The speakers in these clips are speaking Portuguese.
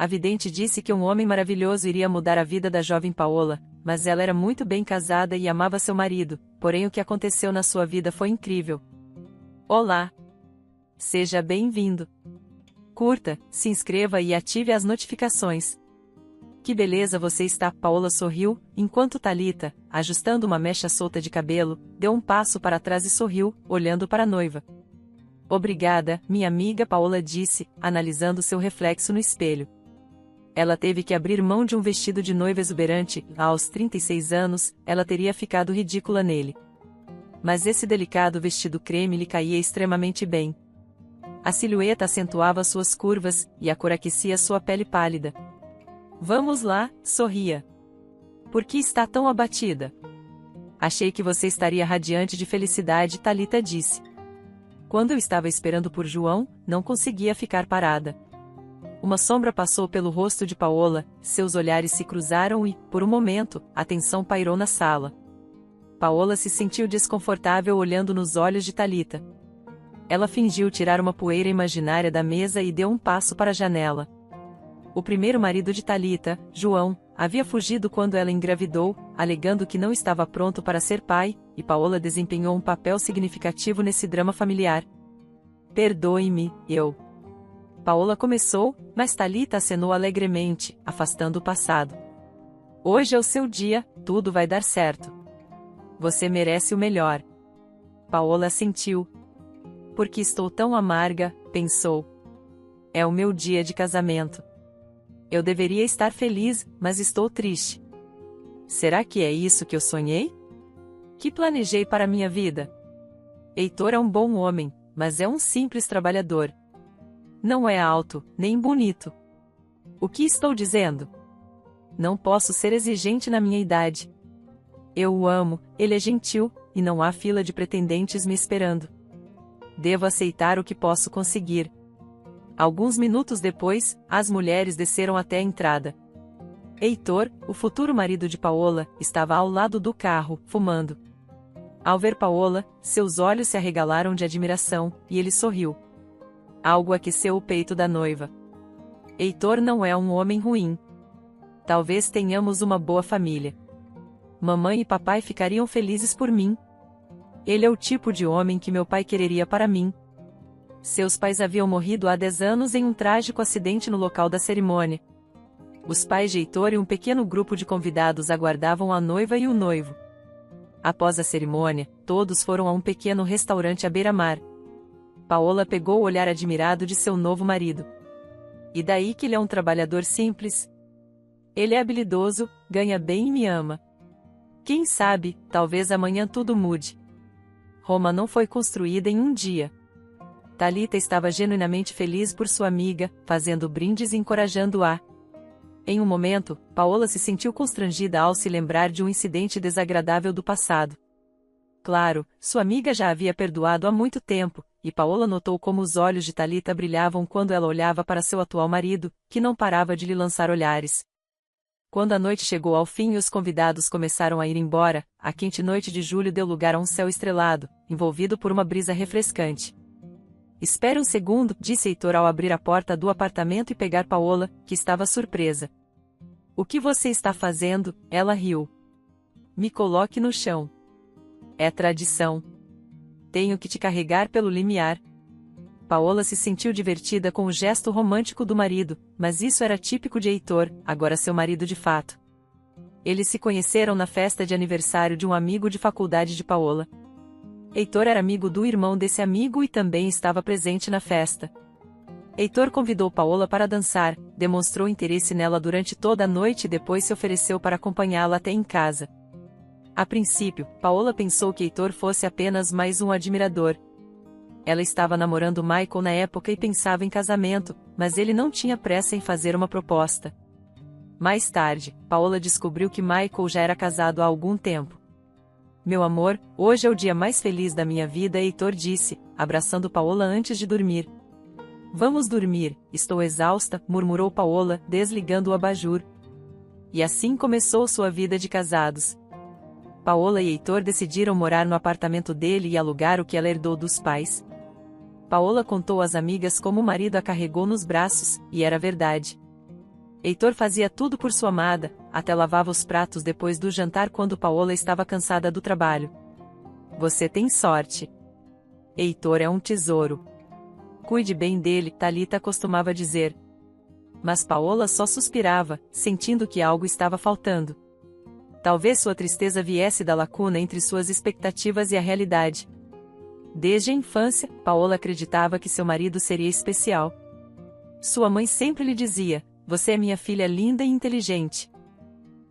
A vidente disse que um homem maravilhoso iria mudar a vida da jovem Paola, mas ela era muito bem casada e amava seu marido, porém o que aconteceu na sua vida foi incrível. Olá! Seja bem-vindo! Curta, se inscreva e ative as notificações. Que beleza você está! Paola sorriu, enquanto Thalita, ajustando uma mecha solta de cabelo, deu um passo para trás e sorriu, olhando para a noiva. Obrigada, minha amiga, Paola disse, analisando seu reflexo no espelho. Ela teve que abrir mão de um vestido de noiva exuberante, aos 36 anos, ela teria ficado ridícula nele. Mas esse delicado vestido creme lhe caía extremamente bem. A silhueta acentuava suas curvas, e a cor aquecia sua pele pálida. Vamos lá, sorria. Por que está tão abatida? Achei que você estaria radiante de felicidade, Thalita disse. Quando eu estava esperando por João, não conseguia ficar parada. Uma sombra passou pelo rosto de Paola, seus olhares se cruzaram e, por um momento, a tensão pairou na sala. Paola se sentiu desconfortável olhando nos olhos de Thalita. Ela fingiu tirar uma poeira imaginária da mesa e deu um passo para a janela. O primeiro marido de Thalita, João, havia fugido quando ela engravidou, alegando que não estava pronto para ser pai, e Paola desempenhou um papel significativo nesse drama familiar. Perdoe-me, eu. Paola começou, mas Thalita acenou alegremente, afastando o passado. Hoje é o seu dia, tudo vai dar certo. Você merece o melhor. Paola assentiu. Por que estou tão amarga, pensou. É o meu dia de casamento. Eu deveria estar feliz, mas estou triste. Será que é isso que eu sonhei? Que planejei para minha vida? Heitor é um bom homem, mas é um simples trabalhador. Não é alto, nem bonito. O que estou dizendo? Não posso ser exigente na minha idade. Eu o amo, ele é gentil, e não há fila de pretendentes me esperando. Devo aceitar o que posso conseguir. Alguns minutos depois, as mulheres desceram até a entrada. Heitor, o futuro marido de Paola, estava ao lado do carro, fumando. Ao ver Paola, seus olhos se arregalaram de admiração, e ele sorriu. Algo aqueceu o peito da noiva. Heitor não é um homem ruim. Talvez tenhamos uma boa família. Mamãe e papai ficariam felizes por mim. Ele é o tipo de homem que meu pai quereria para mim. Seus pais haviam morrido há 10 anos em um trágico acidente no local da cerimônia. Os pais de Heitor e um pequeno grupo de convidados aguardavam a noiva e o noivo. Após a cerimônia, todos foram a um pequeno restaurante à beira-mar. Paola pegou o olhar admirado de seu novo marido. E daí que ele é um trabalhador simples? Ele é habilidoso, ganha bem e me ama. Quem sabe, talvez amanhã tudo mude. Roma não foi construída em um dia. Thalita estava genuinamente feliz por sua amiga, fazendo brindes e encorajando-a. Em um momento, Paola se sentiu constrangida ao se lembrar de um incidente desagradável do passado. Claro, sua amiga já havia perdoado há muito tempo, e Paola notou como os olhos de Thalita brilhavam quando ela olhava para seu atual marido, que não parava de lhe lançar olhares. Quando a noite chegou ao fim e os convidados começaram a ir embora, a quente noite de julho deu lugar a um céu estrelado, envolvido por uma brisa refrescante. Espere um segundo, disse Heitor ao abrir a porta do apartamento e pegar Paola, que estava surpresa. O que você está fazendo? Ela riu. Me coloque no chão. É tradição. Tenho que te carregar pelo limiar. Paola se sentiu divertida com o gesto romântico do marido, mas isso era típico de Heitor, agora seu marido de fato. Eles se conheceram na festa de aniversário de um amigo de faculdade de Paola. Heitor era amigo do irmão desse amigo e também estava presente na festa. Heitor convidou Paola para dançar, demonstrou interesse nela durante toda a noite e depois se ofereceu para acompanhá-la até em casa. A princípio, Paola pensou que Heitor fosse apenas mais um admirador. Ela estava namorando Michael na época e pensava em casamento, mas ele não tinha pressa em fazer uma proposta. Mais tarde, Paola descobriu que Michael já era casado há algum tempo. Meu amor, hoje é o dia mais feliz da minha vida, Heitor disse, abraçando Paola antes de dormir. Vamos dormir, estou exausta, murmurou Paola, desligando o abajur. E assim começou sua vida de casados. Paola e Heitor decidiram morar no apartamento dele e alugar o que ela herdou dos pais. Paola contou às amigas como o marido a carregou nos braços, e era verdade. Heitor fazia tudo por sua amada, até lavava os pratos depois do jantar quando Paola estava cansada do trabalho. Você tem sorte. Heitor é um tesouro. Cuide bem dele, Thalita costumava dizer. Mas Paola só suspirava, sentindo que algo estava faltando. Talvez sua tristeza viesse da lacuna entre suas expectativas e a realidade. Desde a infância, Paola acreditava que seu marido seria especial. Sua mãe sempre lhe dizia: você é minha filha linda e inteligente.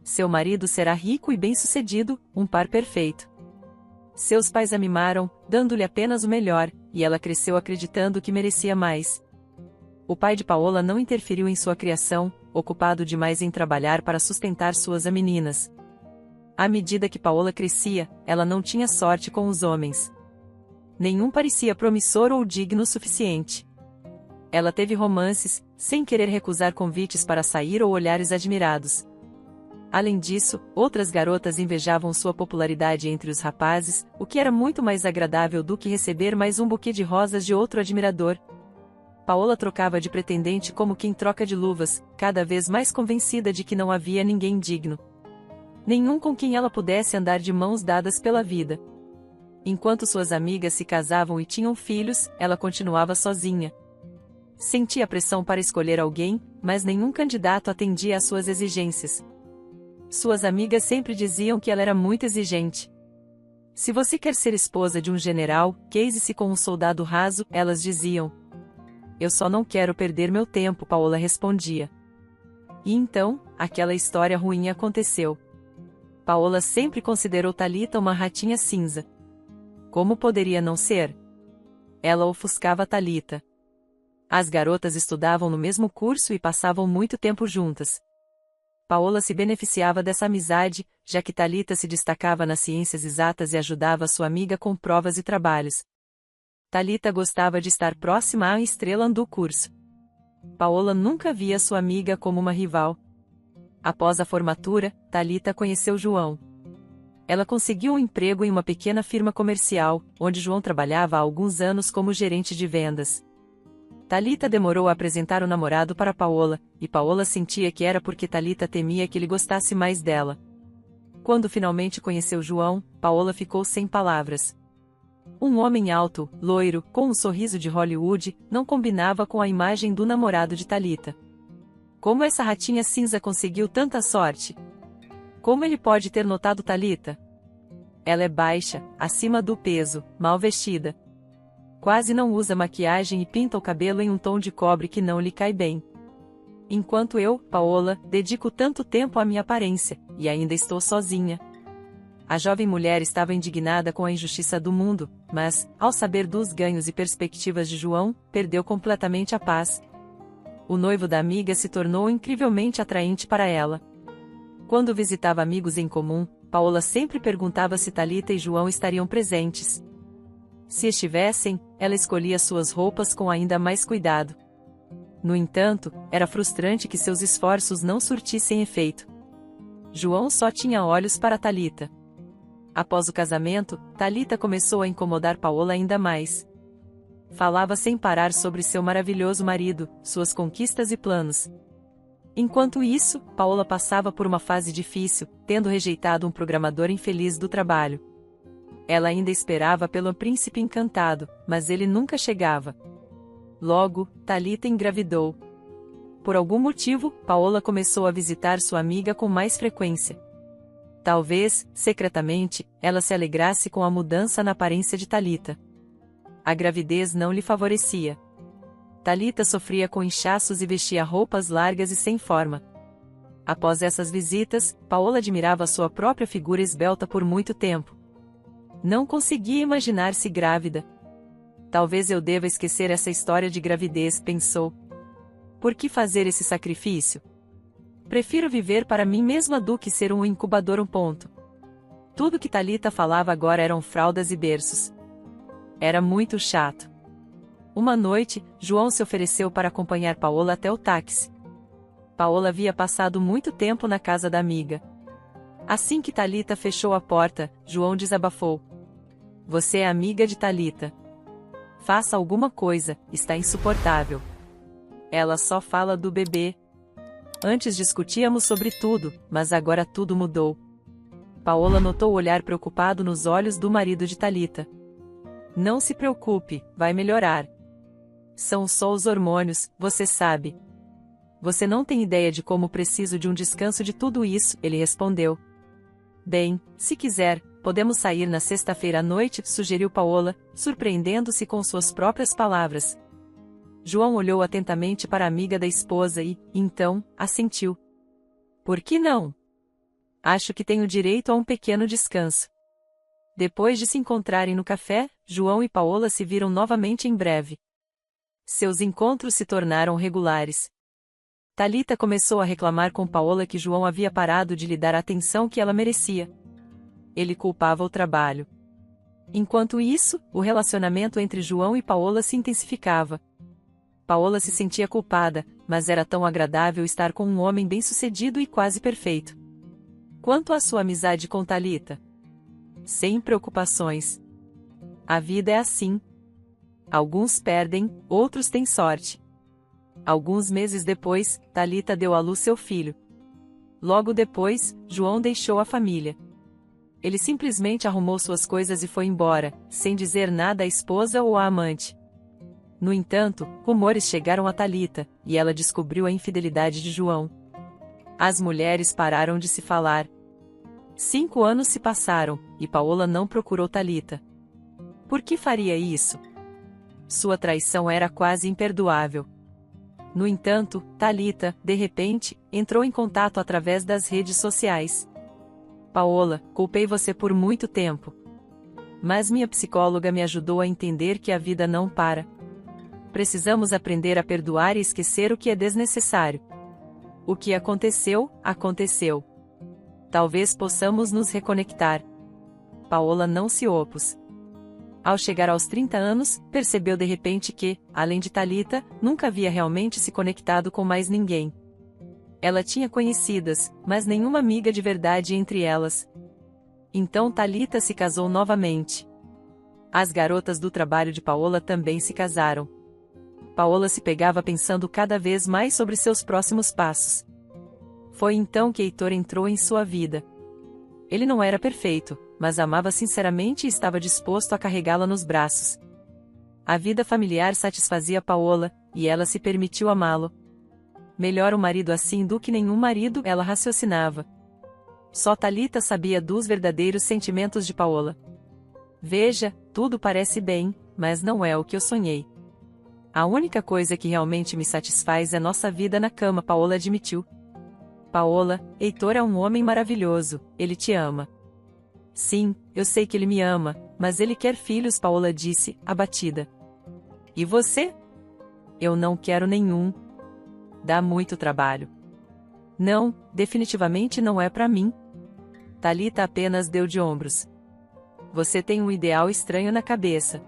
Seu marido será rico e bem-sucedido, um par perfeito. Seus pais a mimaram, dando-lhe apenas o melhor, e ela cresceu acreditando que merecia mais. O pai de Paola não interferiu em sua criação, ocupado demais em trabalhar para sustentar suas meninas. À medida que Paola crescia, ela não tinha sorte com os homens. Nenhum parecia promissor ou digno o suficiente. Ela teve romances, sem querer recusar convites para sair ou olhares admirados. Além disso, outras garotas invejavam sua popularidade entre os rapazes, o que era muito mais agradável do que receber mais um buquê de rosas de outro admirador. Paola trocava de pretendente como quem troca de luvas, cada vez mais convencida de que não havia ninguém digno. Nenhum com quem ela pudesse andar de mãos dadas pela vida. Enquanto suas amigas se casavam e tinham filhos, ela continuava sozinha. Sentia pressão para escolher alguém, mas nenhum candidato atendia às suas exigências. Suas amigas sempre diziam que ela era muito exigente. Se você quer ser esposa de um general, case-se com um soldado raso, elas diziam. Eu só não quero perder meu tempo, Paola respondia. E então, aquela história ruim aconteceu. Paola sempre considerou Thalita uma ratinha cinza. Como poderia não ser? Ela ofuscava Thalita. As garotas estudavam no mesmo curso e passavam muito tempo juntas. Paola se beneficiava dessa amizade, já que Thalita se destacava nas ciências exatas e ajudava sua amiga com provas e trabalhos. Thalita gostava de estar próxima à estrela do curso. Paola nunca via sua amiga como uma rival. Após a formatura, Thalita conheceu João. Ela conseguiu um emprego em uma pequena firma comercial, onde João trabalhava há alguns anos como gerente de vendas. Thalita demorou a apresentar o namorado para Paola, e Paola sentia que era porque Thalita temia que ele gostasse mais dela. Quando finalmente conheceu João, Paola ficou sem palavras. Um homem alto, loiro, com um sorriso de Hollywood, não combinava com a imagem do namorado de Thalita. Como essa ratinha cinza conseguiu tanta sorte? Como ele pode ter notado Thalita? Ela é baixa, acima do peso, mal vestida. Quase não usa maquiagem e pinta o cabelo em um tom de cobre que não lhe cai bem. Enquanto eu, Paola, dedico tanto tempo à minha aparência, e ainda estou sozinha. A jovem mulher estava indignada com a injustiça do mundo, mas, ao saber dos ganhos e perspectivas de João, perdeu completamente a paz. O noivo da amiga se tornou incrivelmente atraente para ela. Quando visitava amigos em comum, Paola sempre perguntava se Thalita e João estariam presentes. Se estivessem, ela escolhia suas roupas com ainda mais cuidado. No entanto, era frustrante que seus esforços não surtissem efeito. João só tinha olhos para Thalita. Após o casamento, Thalita começou a incomodar Paola ainda mais. Falava sem parar sobre seu maravilhoso marido, suas conquistas e planos. Enquanto isso, Paola passava por uma fase difícil, tendo rejeitado um programador infeliz do trabalho. Ela ainda esperava pelo príncipe encantado, mas ele nunca chegava. Logo, Thalita engravidou. Por algum motivo, Paola começou a visitar sua amiga com mais frequência. Talvez, secretamente, ela se alegrasse com a mudança na aparência de Thalita. A gravidez não lhe favorecia. Thalita sofria com inchaços e vestia roupas largas e sem forma. Após essas visitas, Paola admirava sua própria figura esbelta por muito tempo. Não conseguia imaginar-se grávida. Talvez eu deva esquecer essa história de gravidez, pensou. Por que fazer esse sacrifício? Prefiro viver para mim mesma do que ser um incubador. Tudo que Thalita falava agora eram fraldas e berços. Era muito chato. Uma noite, João se ofereceu para acompanhar Paola até o táxi. Paola havia passado muito tempo na casa da amiga. Assim que Thalita fechou a porta, João desabafou. Você é amiga de Thalita. Faça alguma coisa, está insuportável. Ela só fala do bebê. Antes discutíamos sobre tudo, mas agora tudo mudou. Paola notou o olhar preocupado nos olhos do marido de Thalita. Não se preocupe, vai melhorar. São só os hormônios, você sabe. Você não tem ideia de como preciso de um descanso de tudo isso, ele respondeu. Bem, se quiser, podemos sair na sexta-feira à noite, sugeriu Paola, surpreendendo-se com suas próprias palavras. João olhou atentamente para a amiga da esposa e, então, assentiu. Por que não? Acho que tenho direito a um pequeno descanso. Depois de se encontrarem no café, João e Paola se viram novamente em breve. Seus encontros se tornaram regulares. Thalita começou a reclamar com Paola que João havia parado de lhe dar a atenção que ela merecia. Ele culpava o trabalho. Enquanto isso, o relacionamento entre João e Paola se intensificava. Paola se sentia culpada, mas era tão agradável estar com um homem bem-sucedido e quase perfeito. Quanto à sua amizade com Thalita? Sem preocupações. A vida é assim. Alguns perdem, outros têm sorte. Alguns meses depois, Thalita deu à luz seu filho. Logo depois, João deixou a família. Ele simplesmente arrumou suas coisas e foi embora, sem dizer nada à esposa ou à amante. No entanto, rumores chegaram a Thalita, e ela descobriu a infidelidade de João. As mulheres pararam de se falar. 5 anos se passaram, e Paola não procurou Thalita. Por que faria isso? Sua traição era quase imperdoável. No entanto, Thalita, de repente, entrou em contato através das redes sociais. Paola, culpei você por muito tempo. Mas minha psicóloga me ajudou a entender que a vida não para. Precisamos aprender a perdoar e esquecer o que é desnecessário. O que aconteceu, aconteceu. Talvez possamos nos reconectar. Paola não se opôs. Ao chegar aos 30 anos, percebeu de repente que, além de Thalita, nunca havia realmente se conectado com mais ninguém. Ela tinha conhecidas, mas nenhuma amiga de verdade entre elas. Então Thalita se casou novamente. As garotas do trabalho de Paola também se casaram. Paola se pegava pensando cada vez mais sobre seus próximos passos. Foi então que Heitor entrou em sua vida. Ele não era perfeito, mas amava sinceramente e estava disposto a carregá-la nos braços. A vida familiar satisfazia Paola, e ela se permitiu amá-lo. Melhor um marido assim do que nenhum marido, ela raciocinava. Só Thalita sabia dos verdadeiros sentimentos de Paola. Veja, tudo parece bem, mas não é o que eu sonhei. A única coisa que realmente me satisfaz é nossa vida na cama, Paola admitiu. Paola, Heitor é um homem maravilhoso, ele te ama. Sim, eu sei que ele me ama, mas ele quer filhos, Paola disse, abatida. E você? Eu não quero nenhum. Dá muito trabalho. Não, definitivamente não é para mim. Thalita apenas deu de ombros. Você tem um ideal estranho na cabeça.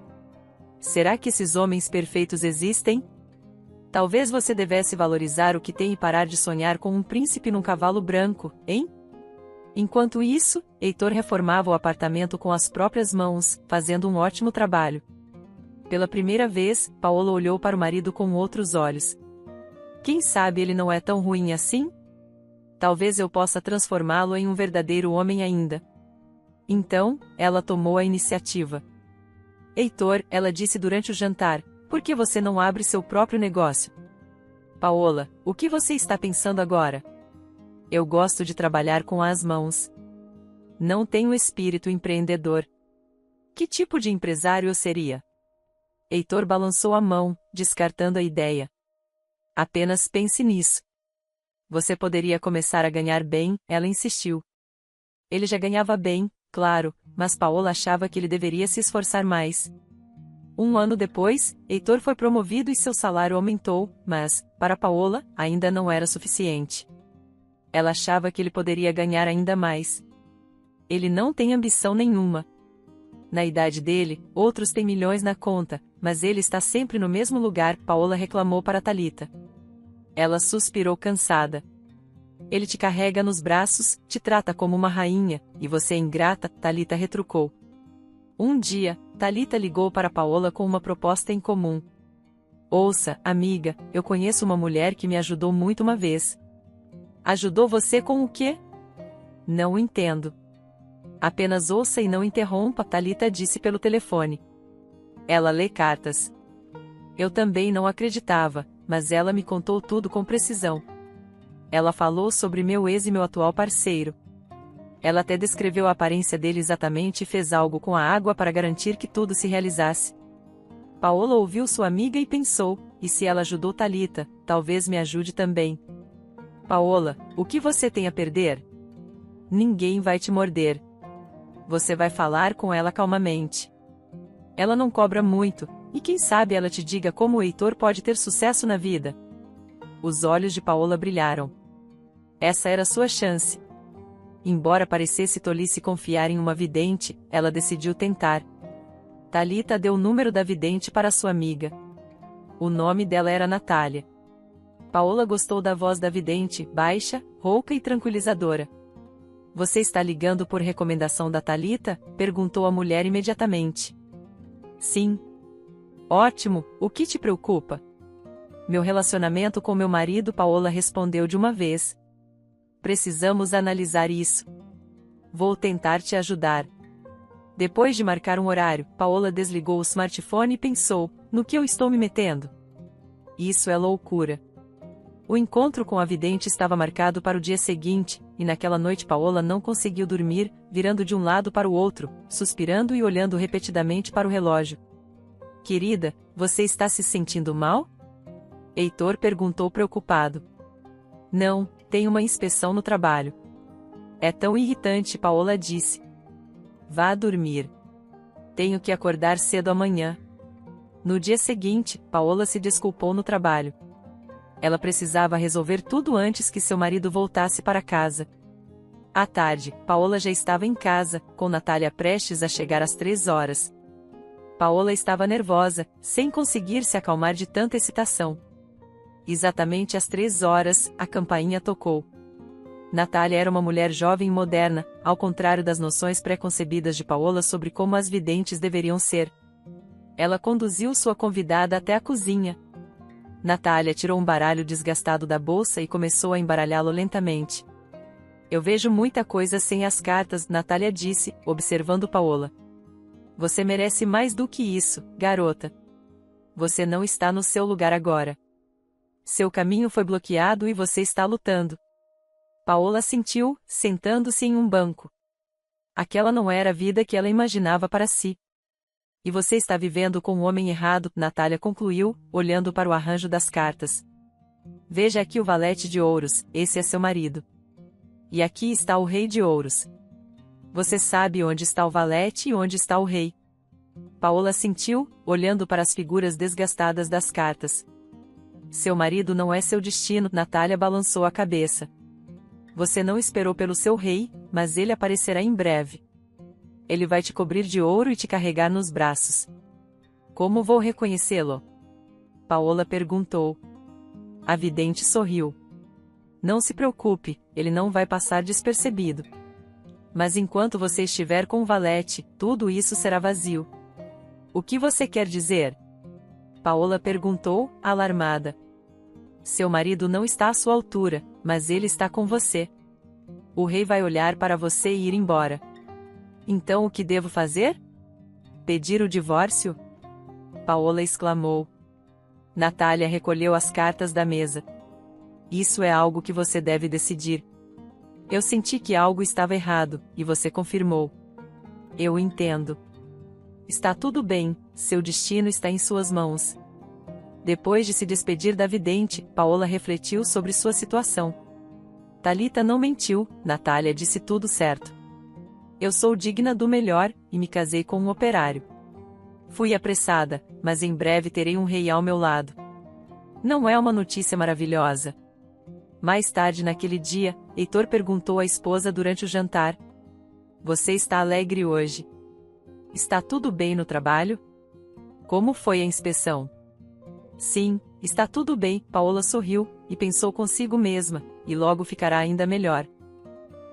Será que esses homens perfeitos existem? Talvez você devesse valorizar o que tem e parar de sonhar com um príncipe num cavalo branco, hein? Enquanto isso, Heitor reformava o apartamento com as próprias mãos, fazendo um ótimo trabalho. Pela primeira vez, Paola olhou para o marido com outros olhos. Quem sabe ele não é tão ruim assim? Talvez eu possa transformá-lo em um verdadeiro homem ainda. Então, ela tomou a iniciativa. Heitor, ela disse durante o jantar, por que você não abre seu próprio negócio? Paola, o que você está pensando agora? Eu gosto de trabalhar com as mãos. Não tenho espírito empreendedor. Que tipo de empresário eu seria? Heitor balançou a mão, descartando a ideia. Apenas pense nisso. Você poderia começar a ganhar bem, ela insistiu. Ele já ganhava bem, claro, mas Paola achava que ele deveria se esforçar mais. 1 ano depois, Heitor foi promovido e seu salário aumentou, mas, para Paola, ainda não era suficiente. Ela achava que ele poderia ganhar ainda mais. Ele não tem ambição nenhuma. Na idade dele, outros têm milhões na conta, mas ele está sempre no mesmo lugar, Paola reclamou para Thalita. Ela suspirou cansada. Ele te carrega nos braços, te trata como uma rainha, e você é ingrata, Thalita retrucou. Um dia, Thalita ligou para Paola com uma proposta em comum. Ouça, amiga, eu conheço uma mulher que me ajudou muito uma vez. Ajudou você com o quê? Não entendo. Apenas ouça e não interrompa, Thalita disse pelo telefone. Ela lê cartas. Eu também não acreditava, mas ela me contou tudo com precisão. Ela falou sobre meu ex e meu atual parceiro. Ela até descreveu a aparência dele exatamente e fez algo com a água para garantir que tudo se realizasse. Paola ouviu sua amiga e pensou, e se ela ajudou Thalita, talvez me ajude também. Paola, o que você tem a perder? Ninguém vai te morder. Você vai falar com ela calmamente. Ela não cobra muito, e quem sabe ela te diga como o Heitor pode ter sucesso na vida. Os olhos de Paola brilharam. Essa era sua chance. Embora parecesse tolice confiar em uma vidente, ela decidiu tentar. Thalita deu o número da vidente para sua amiga. O nome dela era Natália. Paola gostou da voz da vidente, baixa, rouca e tranquilizadora. Você está ligando por recomendação da Thalita? Perguntou a mulher imediatamente. Sim. Ótimo, o que te preocupa? Meu relacionamento com meu marido, Paola respondeu de uma vez. Precisamos analisar isso. Vou tentar te ajudar. Depois de marcar um horário, Paola desligou o smartphone e pensou, no que eu estou me metendo? Isso é loucura. O encontro com a vidente estava marcado para o dia seguinte, e naquela noite Paola não conseguiu dormir, virando de um lado para o outro, suspirando e olhando repetidamente para o relógio. Querida, você está se sentindo mal? Heitor perguntou preocupado. Não, tenho uma inspeção no trabalho. É tão irritante, Paola disse. Vá dormir. Tenho que acordar cedo amanhã. No dia seguinte, Paola se desculpou no trabalho. Ela precisava resolver tudo antes que seu marido voltasse para casa. À tarde, Paola já estava em casa, com Natália prestes a chegar às 3 horas. Paola estava nervosa, sem conseguir se acalmar de tanta excitação. Exatamente às 3 horas, a campainha tocou. Natália era uma mulher jovem e moderna, ao contrário das noções pré-concebidas de Paola sobre como as videntes deveriam ser. Ela conduziu sua convidada até a cozinha. Natália tirou um baralho desgastado da bolsa e começou a embaralhá-lo lentamente. Eu vejo muita coisa sem as cartas, Natália disse, observando Paola. Você merece mais do que isso, garota. Você não está no seu lugar agora. Seu caminho foi bloqueado e você está lutando. Paola sentiu, sentando-se em um banco. Aquela não era a vida que ela imaginava para si. E você está vivendo com o homem errado, Natália concluiu, olhando para o arranjo das cartas. Veja aqui o valete de ouros, esse é seu marido. E aqui está o rei de ouros. Você sabe onde está o valete e onde está o rei. Paola sentiu, olhando para as figuras desgastadas das cartas. Seu marido não é seu destino, Natália balançou a cabeça. Você não esperou pelo seu rei, mas ele aparecerá em breve. Ele vai te cobrir de ouro e te carregar nos braços. Como vou reconhecê-lo? Paola perguntou. A vidente sorriu. Não se preocupe, ele não vai passar despercebido. Mas enquanto você estiver com o valete, tudo isso será vazio. O que você quer dizer? Paola perguntou, alarmada. Seu marido não está à sua altura, mas ele está com você. O rei vai olhar para você e ir embora. Então o que devo fazer? Pedir o divórcio? Paola exclamou. Natália recolheu as cartas da mesa. Isso é algo que você deve decidir. Eu senti que algo estava errado, e você confirmou. Eu entendo. Está tudo bem, seu destino está em suas mãos. Depois de se despedir da vidente, Paola refletiu sobre sua situação. Thalita não mentiu, Natália disse tudo certo. Eu sou digna do melhor, e me casei com um operário. Fui apressada, mas em breve terei um rei ao meu lado. Não é uma notícia maravilhosa? Mais tarde naquele dia, Heitor perguntou à esposa durante o jantar. Você está alegre hoje? Está tudo bem no trabalho? Como foi a inspeção? Sim, está tudo bem, Paola sorriu, e pensou consigo mesma, e logo ficará ainda melhor.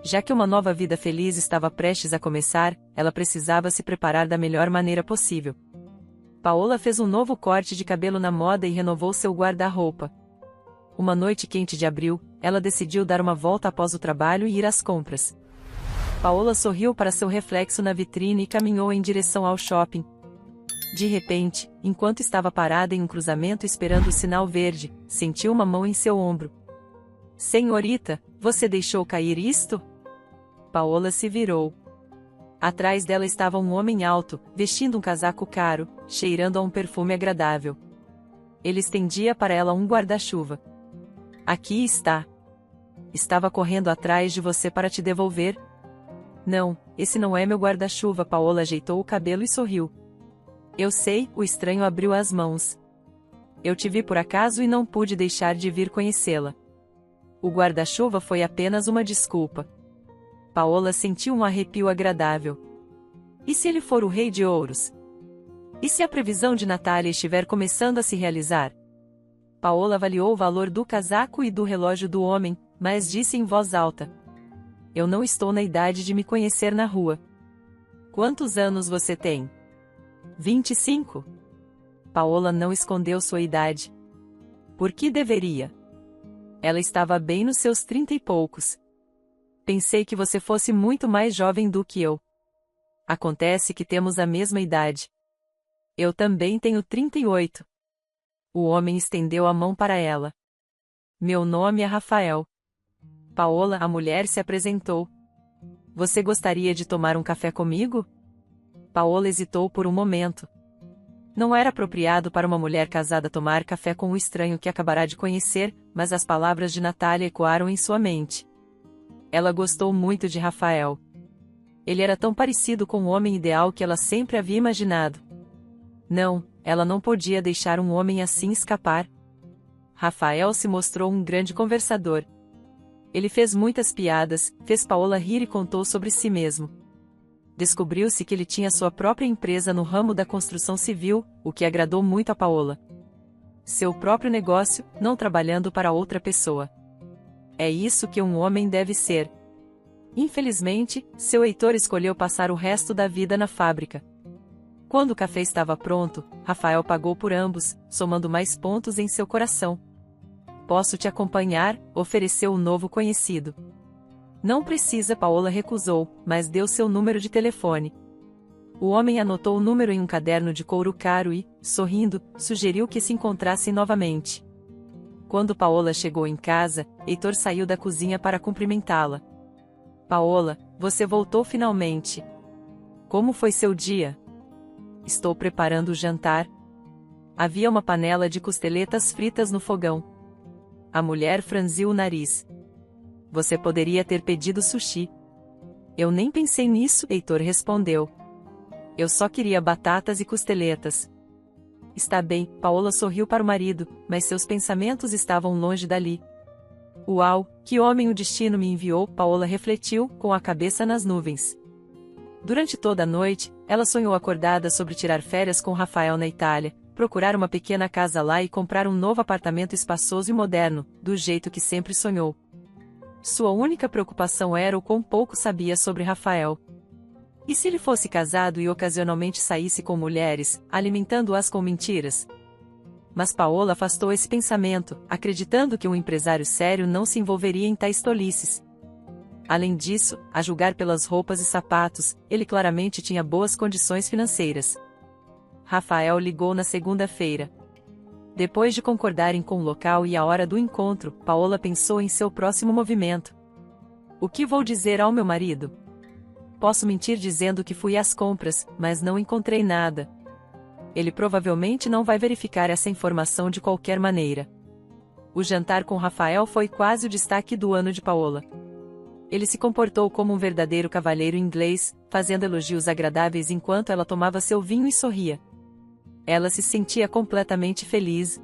Já que uma nova vida feliz estava prestes a começar, ela precisava se preparar da melhor maneira possível. Paola fez um novo corte de cabelo na moda e renovou seu guarda-roupa. Uma noite quente de abril, ela decidiu dar uma volta após o trabalho e ir às compras. Paola sorriu para seu reflexo na vitrine e caminhou em direção ao shopping. De repente, enquanto estava parada em um cruzamento esperando o sinal verde, sentiu uma mão em seu ombro. Senhorita, você deixou cair isto? Paola se virou. Atrás dela estava um homem alto, vestindo um casaco caro, cheirando a um perfume agradável. Ele estendia para ela um guarda-chuva. Aqui está. Estava correndo atrás de você para te devolver. Não, esse não é meu guarda-chuva. Paola ajeitou o cabelo e sorriu. Eu sei, o estranho abriu as mãos. Eu te vi por acaso e não pude deixar de vir conhecê-la. O guarda-chuva foi apenas uma desculpa. Paola sentiu um arrepio agradável. E se ele for o rei de ouros? E se a previsão de Natália estiver começando a se realizar? Paola avaliou o valor do casaco e do relógio do homem, mas disse em voz alta. Eu não estou na idade de me conhecer na rua. Quantos anos você tem? 25. Paola não escondeu sua idade. Por que deveria? Ela estava bem nos seus 30 e poucos. Pensei que você fosse muito mais jovem do que eu. Acontece que temos a mesma idade. Eu também tenho 38. O homem estendeu a mão para ela. Meu nome é Rafael. Paola, a mulher se apresentou. Você gostaria de tomar um café comigo? Paola hesitou por um momento. Não era apropriado para uma mulher casada tomar café com um estranho que acabará de conhecer, mas as palavras de Natália ecoaram em sua mente. Ela gostou muito de Rafael. Ele era tão parecido com o homem ideal que ela sempre havia imaginado. Não, ela não podia deixar um homem assim escapar. Rafael se mostrou um grande conversador. Ele fez muitas piadas, fez Paola rir e contou sobre si mesmo. Descobriu-se que ele tinha sua própria empresa no ramo da construção civil, o que agradou muito a Paola. Seu próprio negócio, não trabalhando para outra pessoa. É isso que um homem deve ser. Infelizmente, seu Heitor escolheu passar o resto da vida na fábrica. Quando o café estava pronto, Rafael pagou por ambos, somando mais pontos em seu coração. Posso te acompanhar, ofereceu o novo conhecido. Não precisa, Paola recusou, mas deu seu número de telefone. O homem anotou o número em um caderno de couro caro e, sorrindo, sugeriu que se encontrassem novamente. Quando Paola chegou em casa, Heitor saiu da cozinha para cumprimentá-la. Paola, você voltou finalmente. Como foi seu dia? Estou preparando o jantar. Havia uma panela de costeletas fritas no fogão. A mulher franziu o nariz. Você poderia ter pedido sushi. Eu nem pensei nisso, Heitor respondeu. Eu só queria batatas e costeletas. Está bem, Paola sorriu para o marido, mas seus pensamentos estavam longe dali. Uau, que homem o destino me enviou, Paola refletiu, com a cabeça nas nuvens. Durante toda a noite, ela sonhou acordada sobre tirar férias com Rafael na Itália, procurar uma pequena casa lá e comprar um novo apartamento espaçoso e moderno, do jeito que sempre sonhou. Sua única preocupação era o quão pouco sabia sobre Rafael. E se ele fosse casado e ocasionalmente saísse com mulheres, alimentando-as com mentiras? Mas Paola afastou esse pensamento, acreditando que um empresário sério não se envolveria em tais tolices. Além disso, a julgar pelas roupas e sapatos, ele claramente tinha boas condições financeiras. Rafael ligou na segunda-feira. Depois de concordarem com o local e a hora do encontro, Paola pensou em seu próximo movimento. O que vou dizer ao meu marido? Posso mentir dizendo que fui às compras, mas não encontrei nada. Ele provavelmente não vai verificar essa informação de qualquer maneira. O jantar com Rafael foi quase o destaque do ano de Paola. Ele se comportou como um verdadeiro cavalheiro inglês, fazendo elogios agradáveis enquanto ela tomava seu vinho e sorria. Ela se sentia completamente feliz.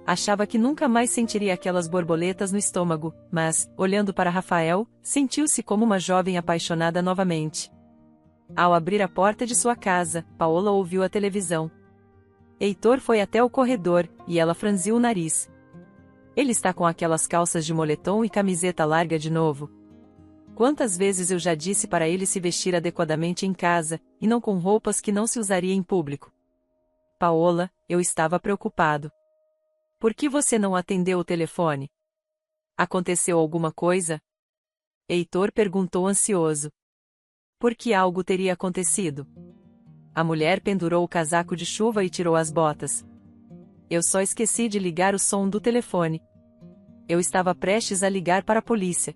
Achava que nunca mais sentiria aquelas borboletas no estômago, mas, olhando para Rafael, sentiu-se como uma jovem apaixonada novamente. Ao abrir a porta de sua casa, Paola ouviu a televisão. Heitor foi até o corredor, e ela franziu o nariz. Ele está com aquelas calças de moletom e camiseta larga de novo. Quantas vezes eu já disse para ele se vestir adequadamente em casa, e não com roupas que não se usaria em público. Paola, eu estava preocupado. Por que você não atendeu o telefone? Aconteceu alguma coisa? Heitor perguntou ansioso. Por que algo teria acontecido? A mulher pendurou o casaco de chuva e tirou as botas. Eu só esqueci de ligar o som do telefone. Eu estava prestes a ligar para a polícia.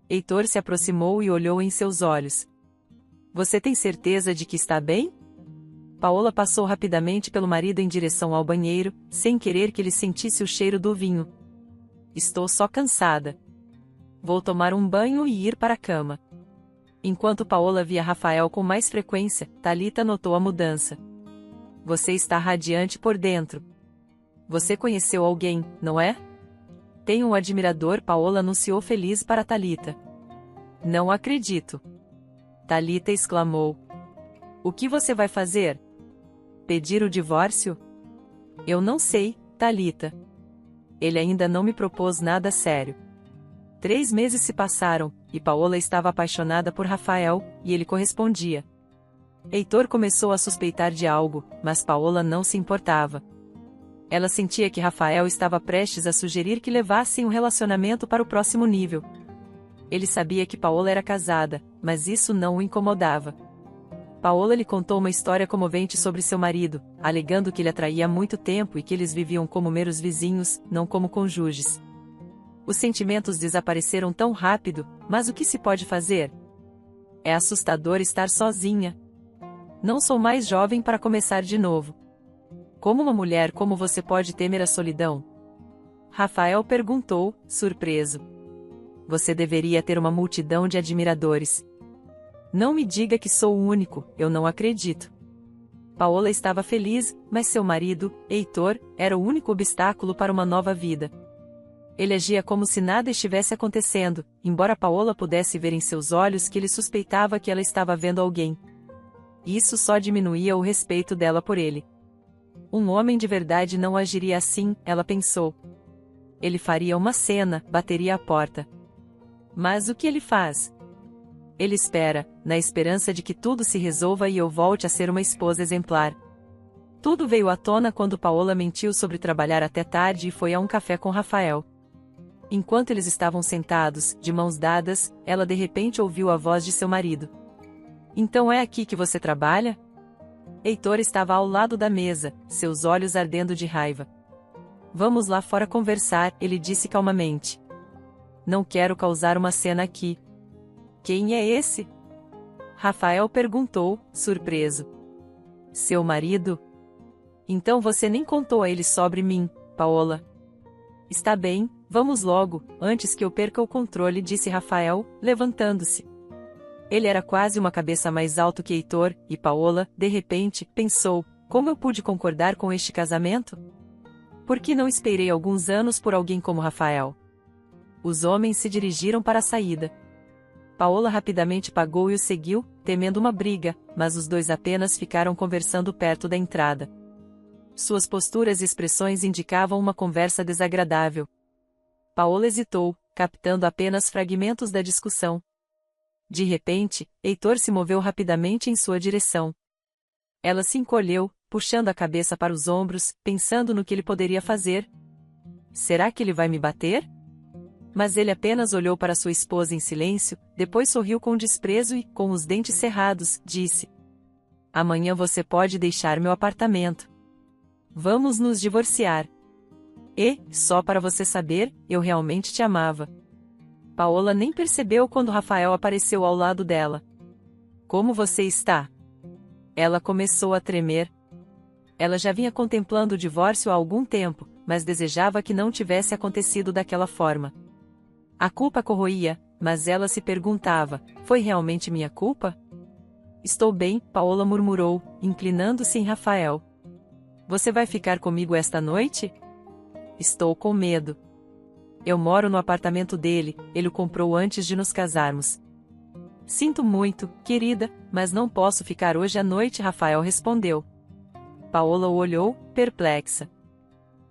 Heitor se aproximou e olhou em seus olhos. Você tem certeza de que está bem? Paola passou rapidamente pelo marido em direção ao banheiro, sem querer que ele sentisse o cheiro do vinho. Estou só cansada. Vou tomar um banho e ir para a cama. Enquanto Paola via Rafael com mais frequência, Thalita notou a mudança. Você está radiante por dentro. Você conheceu alguém, não é? Tenho um admirador, Paola anunciou feliz para Thalita. Não acredito. Thalita exclamou. O que você vai fazer? Pedir o divórcio? Eu não sei, Thalita. Ele ainda não me propôs nada sério. 3 meses se passaram, e Paola estava apaixonada por Rafael, e ele correspondia. Heitor começou a suspeitar de algo, mas Paola não se importava. Ela sentia que Rafael estava prestes a sugerir que levassem o relacionamento para o próximo nível. Ele sabia que Paola era casada, mas isso não o incomodava. Paola lhe contou uma história comovente sobre seu marido, alegando que ele a traía há muito tempo e que eles viviam como meros vizinhos, não como cônjuges. Os sentimentos desapareceram tão rápido, mas o que se pode fazer? É assustador estar sozinha. Não sou mais jovem para começar de novo. Como uma mulher como você pode temer a solidão? Rafael perguntou, surpreso. Você deveria ter uma multidão de admiradores. Não me diga que sou o único, eu não acredito. Paola estava feliz, mas seu marido, Heitor, era o único obstáculo para uma nova vida. Ele agia como se nada estivesse acontecendo, embora Paola pudesse ver em seus olhos que ele suspeitava que ela estava vendo alguém. Isso só diminuía o respeito dela por ele. Um homem de verdade não agiria assim, ela pensou. Ele faria uma cena, bateria à porta. Mas o que ele faz? Ele espera, na esperança de que tudo se resolva e eu volte a ser uma esposa exemplar. Tudo veio à tona quando Paola mentiu sobre trabalhar até tarde e foi a um café com Rafael. Enquanto eles estavam sentados, de mãos dadas, ela de repente ouviu a voz de seu marido. Então é aqui que você trabalha? Heitor estava ao lado da mesa, seus olhos ardendo de raiva. Vamos lá fora conversar, ele disse calmamente. Não quero causar uma cena aqui. Quem é esse? Rafael perguntou, surpreso. Seu marido? Então você nem contou a ele sobre mim, Paola. Está bem, vamos logo, antes que eu perca o controle, disse Rafael, levantando-se. Ele era quase uma cabeça mais alto que Heitor, e Paola, de repente, pensou, como eu pude concordar com este casamento? Por que não esperei alguns anos por alguém como Rafael? Os homens se dirigiram para a saída. Paola rapidamente pagou e o seguiu, temendo uma briga, mas os dois apenas ficaram conversando perto da entrada. Suas posturas e expressões indicavam uma conversa desagradável. Paola hesitou, captando apenas fragmentos da discussão. De repente, Heitor se moveu rapidamente em sua direção. Ela se encolheu, puxando a cabeça para os ombros, pensando no que ele poderia fazer. Será que ele vai me bater? Mas ele apenas olhou para sua esposa em silêncio, depois sorriu com desprezo e, com os dentes cerrados, disse: Amanhã você pode deixar meu apartamento. Vamos nos divorciar. E, só para você saber, eu realmente te amava. Paola nem percebeu quando Rafael apareceu ao lado dela. Como você está? Ela começou a tremer. Ela já vinha contemplando o divórcio há algum tempo, mas desejava que não tivesse acontecido daquela forma. A culpa corroía, mas ela se perguntava, foi realmente minha culpa? Estou bem, Paola murmurou, inclinando-se em Rafael. Você vai ficar comigo esta noite? Estou com medo. Eu moro no apartamento dele, ele o comprou antes de nos casarmos. Sinto muito, querida, mas não posso ficar hoje à noite, Rafael respondeu. Paola o olhou, perplexa.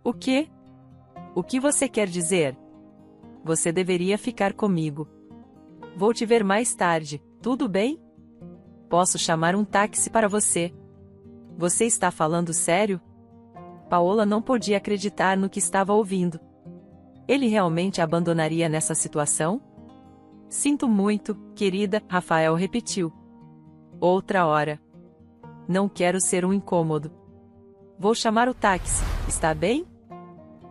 O quê? O que você quer dizer? Você deveria ficar comigo. Vou te ver mais tarde, tudo bem? Posso chamar um táxi para você. Você está falando sério? Paola não podia acreditar no que estava ouvindo. Ele realmente a abandonaria nessa situação? Sinto muito, querida, Rafael repetiu. Outra hora. Não quero ser um incômodo. Vou chamar o táxi, está bem?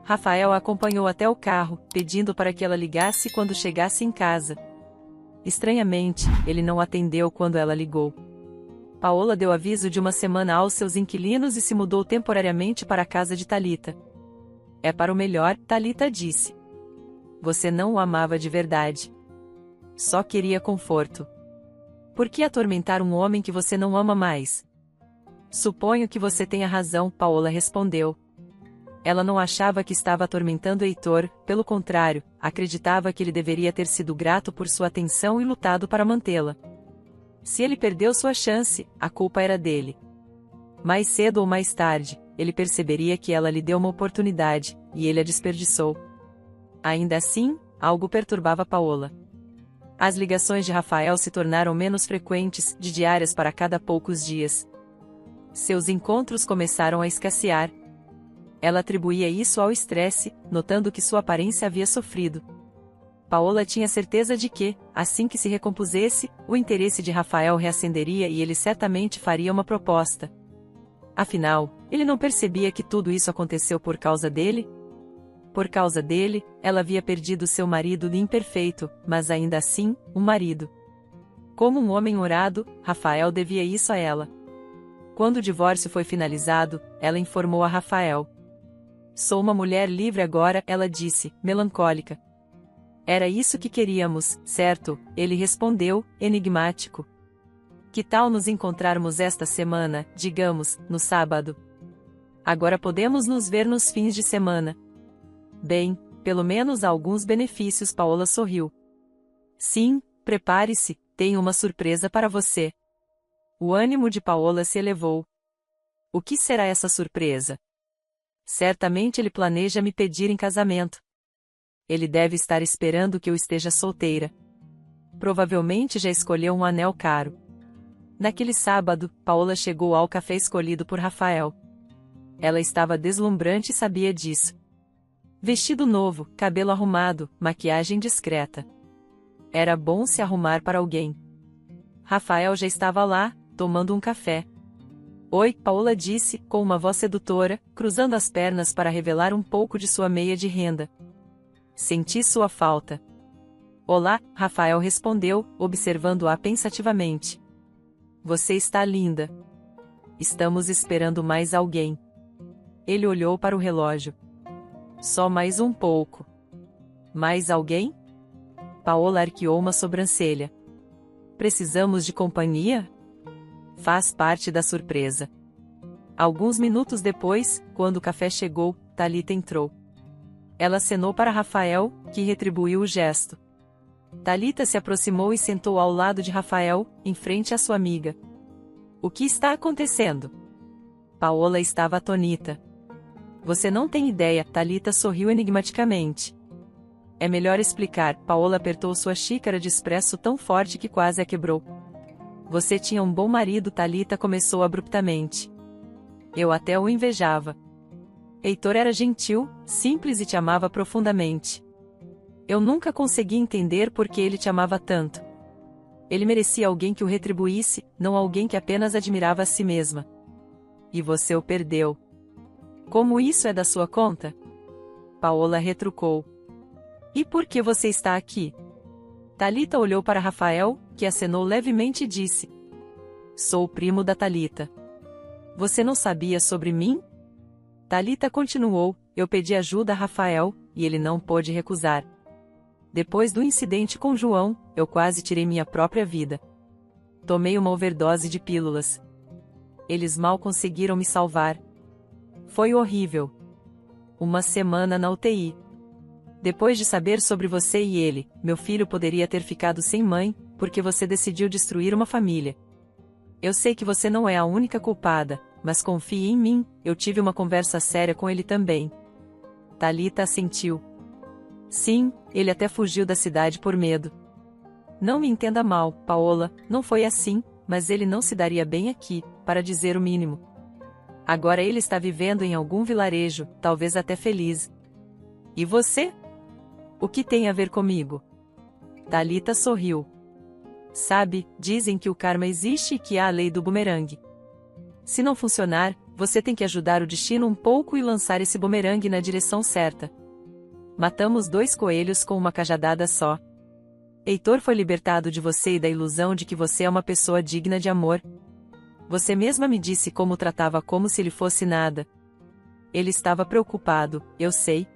Rafael a acompanhou até o carro, pedindo para que ela ligasse quando chegasse em casa. Estranhamente, ele não atendeu quando ela ligou. Paola deu aviso de uma semana aos seus inquilinos e se mudou temporariamente para a casa de Thalita. É para o melhor, Thalita disse. Você não o amava de verdade. Só queria conforto. Por que atormentar um homem que você não ama mais? Suponho que você tenha razão, Paola respondeu. Ela não achava que estava atormentando Heitor, pelo contrário, acreditava que ele deveria ter sido grato por sua atenção e lutado para mantê-la. Se ele perdeu sua chance, a culpa era dele. Mais cedo ou mais tarde, ele perceberia que ela lhe deu uma oportunidade, e ele a desperdiçou. Ainda assim, algo perturbava Paola. As ligações de Rafael se tornaram menos frequentes, de diárias para cada poucos dias. Seus encontros começaram a escassear. Ela atribuía isso ao estresse, notando que sua aparência havia sofrido. Paola tinha certeza de que, assim que se recompusesse, o interesse de Rafael reacenderia e ele certamente faria uma proposta. Afinal, ele não percebia que tudo isso aconteceu por causa dele? Por causa dele, ela havia perdido seu marido imperfeito, mas ainda assim, um marido. Como um homem orado, Rafael devia isso a ela. Quando o divórcio foi finalizado, ela informou a Rafael. Sou uma mulher livre agora, ela disse, melancólica. Era isso que queríamos, certo? Ele respondeu, enigmático. Que tal nos encontrarmos esta semana, digamos, no sábado? Agora podemos nos ver nos fins de semana. Bem, pelo menos há alguns benefícios, Paola sorriu. Sim, prepare-se, tenho uma surpresa para você. O ânimo de Paola se elevou. O que será essa surpresa? Certamente ele planeja me pedir em casamento. Ele deve estar esperando que eu esteja solteira. Provavelmente já escolheu um anel caro. Naquele sábado, Paola chegou ao café escolhido por Rafael. Ela estava deslumbrante e sabia disso. Vestido novo, cabelo arrumado, maquiagem discreta. Era bom se arrumar para alguém. Rafael já estava lá, tomando um café. Oi, Paola disse, com uma voz sedutora, cruzando as pernas para revelar um pouco de sua meia de renda. Senti sua falta. Olá, Rafael respondeu, observando-a pensativamente. Você está linda. Estamos esperando mais alguém. Ele olhou para o relógio. Só mais um pouco. Mais alguém? Paola arqueou uma sobrancelha. Precisamos de companhia? Faz parte da surpresa. Alguns minutos depois, quando o café chegou, Thalita entrou. Ela acenou para Rafael, que retribuiu o gesto. Thalita se aproximou e sentou ao lado de Rafael, em frente à sua amiga. O que está acontecendo? Paola estava atônita. Você não tem ideia, Thalita sorriu enigmaticamente. É melhor explicar, Paola apertou sua xícara de expresso tão forte que quase a quebrou. Você tinha um bom marido, Thalita começou abruptamente. Eu até o invejava. Heitor era gentil, simples e te amava profundamente. Eu nunca consegui entender por que ele te amava tanto. Ele merecia alguém que o retribuísse, não alguém que apenas admirava a si mesma. E você o perdeu. Como isso é da sua conta? Paola retrucou. E por que você está aqui? Thalita olhou para Rafael, que acenou levemente e disse. Sou o primo da Thalita. Você não sabia sobre mim? Thalita continuou, eu pedi ajuda a Rafael, e ele não pôde recusar. Depois do incidente com João, eu quase tirei minha própria vida. Tomei uma overdose de pílulas. Eles mal conseguiram me salvar. Foi horrível. Uma semana na UTI. Depois de saber sobre você e ele, meu filho poderia ter ficado sem mãe, porque você decidiu destruir uma família. Eu sei que você não é a única culpada, mas confie em mim, eu tive uma conversa séria com ele também. Thalita assentiu. Sim, ele até fugiu da cidade por medo. Não me entenda mal, Paola, não foi assim, mas ele não se daria bem aqui, para dizer o mínimo. Agora ele está vivendo em algum vilarejo, talvez até feliz. E você? O que tem a ver comigo? Thalita sorriu. Sabe, dizem que o karma existe e que há a lei do bumerangue. Se não funcionar, você tem que ajudar o destino um pouco e lançar esse bumerangue na direção certa. Matamos 2 coelhos com uma cajadada só. Heitor foi libertado de você e da ilusão de que você é uma pessoa digna de amor. Você mesma me disse como o tratava como se ele fosse nada. Ele estava preocupado, eu sei.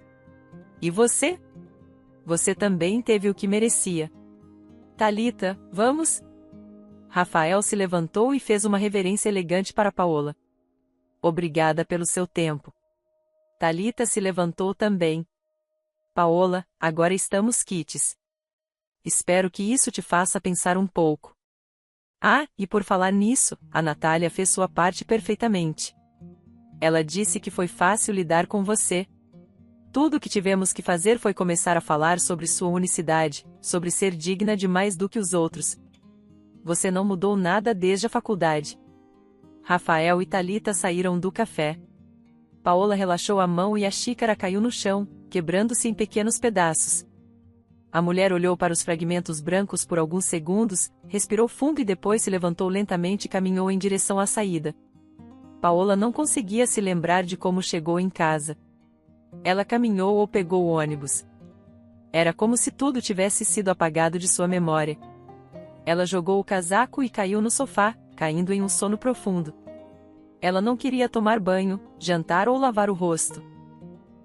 E você? Você também teve o que merecia. Thalita, vamos? Rafael se levantou e fez uma reverência elegante para Paola. Obrigada pelo seu tempo. Thalita se levantou também. Paola, agora estamos quites. Espero que isso te faça pensar um pouco. Ah, e por falar nisso, a Natália fez sua parte perfeitamente. Ela disse que foi fácil lidar com você. Tudo o que tivemos que fazer foi começar a falar sobre sua unicidade, sobre ser digna de mais do que os outros. Você não mudou nada desde a faculdade. Rafael e Thalita saíram do café. Paola relaxou a mão e a xícara caiu no chão, quebrando-se em pequenos pedaços. A mulher olhou para os fragmentos brancos por alguns segundos, respirou fundo e depois se levantou lentamente e caminhou em direção à saída. Paola não conseguia se lembrar de como chegou em casa. Ela caminhou ou pegou o ônibus. Era como se tudo tivesse sido apagado de sua memória. Ela jogou o casaco e caiu no sofá, caindo em um sono profundo. Ela não queria tomar banho, jantar ou lavar o rosto.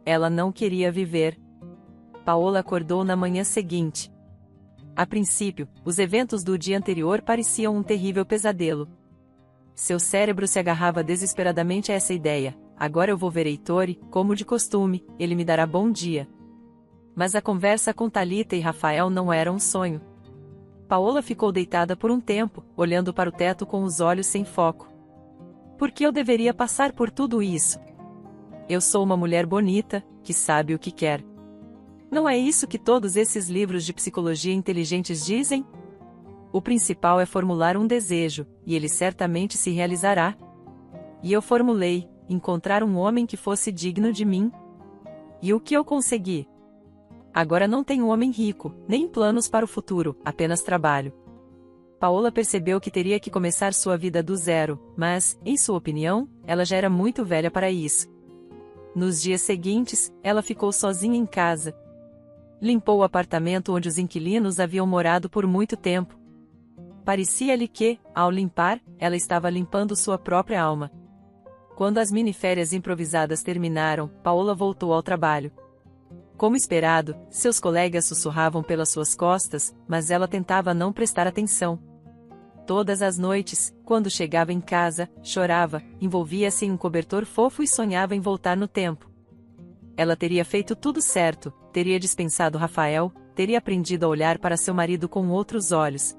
Ela não queria viver. Paola acordou na manhã seguinte. A princípio, os eventos do dia anterior pareciam um terrível pesadelo. Seu cérebro se agarrava desesperadamente a essa ideia. Agora eu vou ver Heitor e, como de costume, ele me dará bom dia. Mas a conversa com Thalita e Rafael não era um sonho. Paola ficou deitada por um tempo, olhando para o teto com os olhos sem foco. Por que eu deveria passar por tudo isso? Eu sou uma mulher bonita, que sabe o que quer. Não é isso que todos esses livros de psicologia inteligentes dizem? O principal é formular um desejo, e ele certamente se realizará. E eu formulei, encontrar um homem que fosse digno de mim. E o que eu consegui? Agora não tenho um homem rico, nem planos para o futuro, apenas trabalho. Paola percebeu que teria que começar sua vida do zero, mas, em sua opinião, ela já era muito velha para isso. Nos dias seguintes, ela ficou sozinha em casa. Limpou o apartamento onde os inquilinos haviam morado por muito tempo. Parecia-lhe que, ao limpar, ela estava limpando sua própria alma. Quando as miniférias improvisadas terminaram, Paola voltou ao trabalho. Como esperado, seus colegas sussurravam pelas suas costas, mas ela tentava não prestar atenção. Todas as noites, quando chegava em casa, chorava, envolvia-se em um cobertor fofo e sonhava em voltar no tempo. Ela teria feito tudo certo, teria dispensado Rafael, teria aprendido a olhar para seu marido com outros olhos.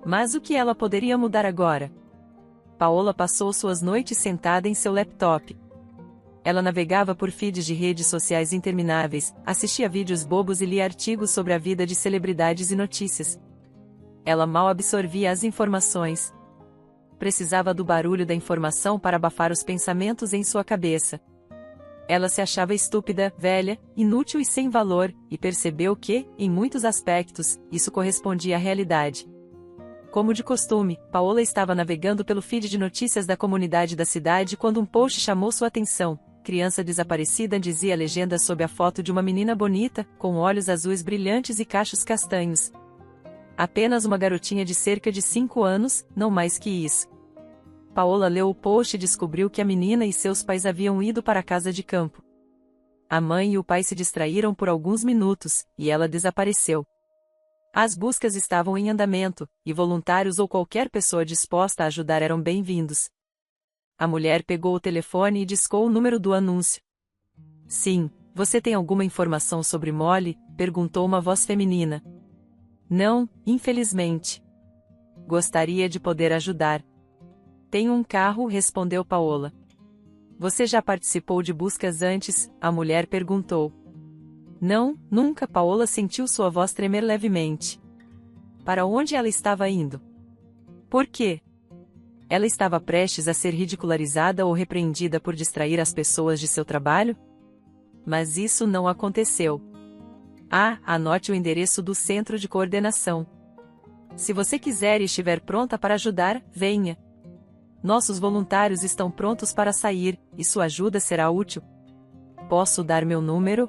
Mas o que ela poderia mudar agora? Paola passou suas noites sentada em seu laptop. Ela navegava por feeds de redes sociais intermináveis, assistia vídeos bobos e lia artigos sobre a vida de celebridades e notícias. Ela mal absorvia as informações. Precisava do barulho da informação para abafar os pensamentos em sua cabeça. Ela se achava estúpida, velha, inútil e sem valor, e percebeu que, em muitos aspectos, isso correspondia à realidade. Como de costume, Paola estava navegando pelo feed de notícias da comunidade da cidade quando um post chamou sua atenção. Criança desaparecida, dizia a legenda sob a foto de uma menina bonita, com olhos azuis brilhantes e cachos castanhos. Apenas uma garotinha de cerca de 5 anos, não mais que isso. Paola leu o post e descobriu que a menina e seus pais haviam ido para a casa de campo. A mãe e o pai se distraíram por alguns minutos, e ela desapareceu. As buscas estavam em andamento, e voluntários ou qualquer pessoa disposta a ajudar eram bem-vindos. A mulher pegou o telefone e discou o número do anúncio. Sim, você tem alguma informação sobre Molly? Perguntou uma voz feminina. Não, infelizmente. Gostaria de poder ajudar. Tenho um carro, respondeu Paola. Você já participou de buscas antes? A mulher perguntou. Não, nunca. Paola sentiu sua voz tremer levemente. Para onde ela estava indo? Por quê? Ela estava prestes a ser ridicularizada ou repreendida por distrair as pessoas de seu trabalho? Mas isso não aconteceu. Anote o endereço do Centro de Coordenação. Se você quiser e estiver pronta para ajudar, venha. Nossos voluntários estão prontos para sair, e sua ajuda será útil. Posso dar meu número?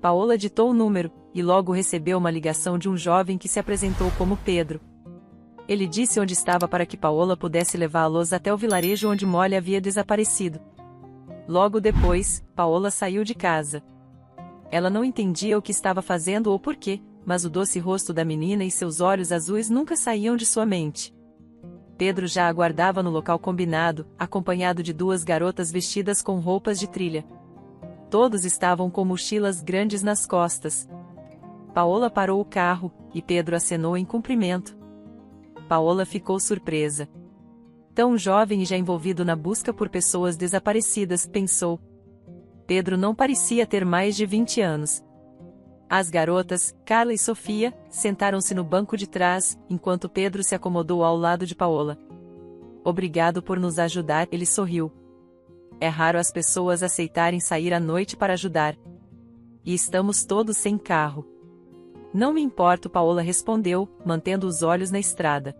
Paola ditou o número, e logo recebeu uma ligação de um jovem que se apresentou como Pedro. Ele disse onde estava para que Paola pudesse levá-los até o vilarejo onde Molly havia desaparecido. Logo depois, Paola saiu de casa. Ela não entendia o que estava fazendo ou porquê, mas o doce rosto da menina e seus olhos azuis nunca saíam de sua mente. Pedro já aguardava no local combinado, acompanhado de duas garotas vestidas com roupas de trilha. Todos estavam com mochilas grandes nas costas. Paola parou o carro, e Pedro acenou em cumprimento. Paola ficou surpresa. Tão jovem e já envolvido na busca por pessoas desaparecidas, pensou. Pedro não parecia ter mais de 20 anos. As garotas, Carla e Sofia, sentaram-se no banco de trás, enquanto Pedro se acomodou ao lado de Paola. Obrigado por nos ajudar, ele sorriu. É raro as pessoas aceitarem sair à noite para ajudar. E estamos todos sem carro. Não me importo, Paola respondeu, mantendo os olhos na estrada.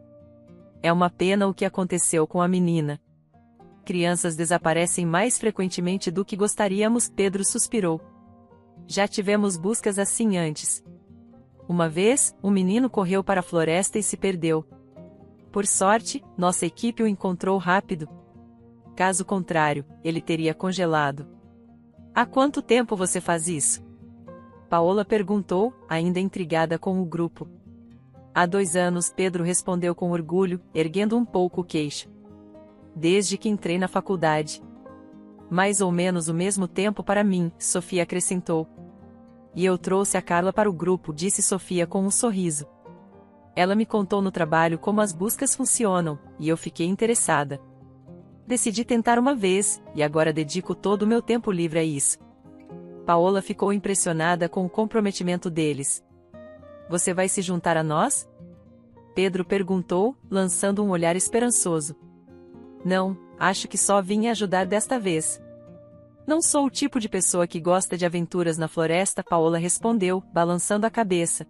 É uma pena o que aconteceu com a menina. Crianças desaparecem mais frequentemente do que gostaríamos, Pedro suspirou. Já tivemos buscas assim antes. Uma vez, um menino correu para a floresta e se perdeu. Por sorte, nossa equipe o encontrou rápido. Caso contrário, ele teria congelado. Há quanto tempo você faz isso? Paola perguntou, ainda intrigada com o grupo. Há 2 anos, Pedro respondeu com orgulho, erguendo um pouco o queixo. Desde que entrei na faculdade. Mais ou menos o mesmo tempo para mim, Sofia acrescentou. E eu trouxe a Carla para o grupo, disse Sofia com um sorriso. Ela me contou no trabalho como as buscas funcionam, e eu fiquei interessada. Decidi tentar uma vez, e agora dedico todo o meu tempo livre a isso. Paola ficou impressionada com o comprometimento deles. Você vai se juntar a nós? Pedro perguntou, lançando um olhar esperançoso. Não, acho que só vim ajudar desta vez. Não sou o tipo de pessoa que gosta de aventuras na floresta, Paola respondeu, balançando a cabeça.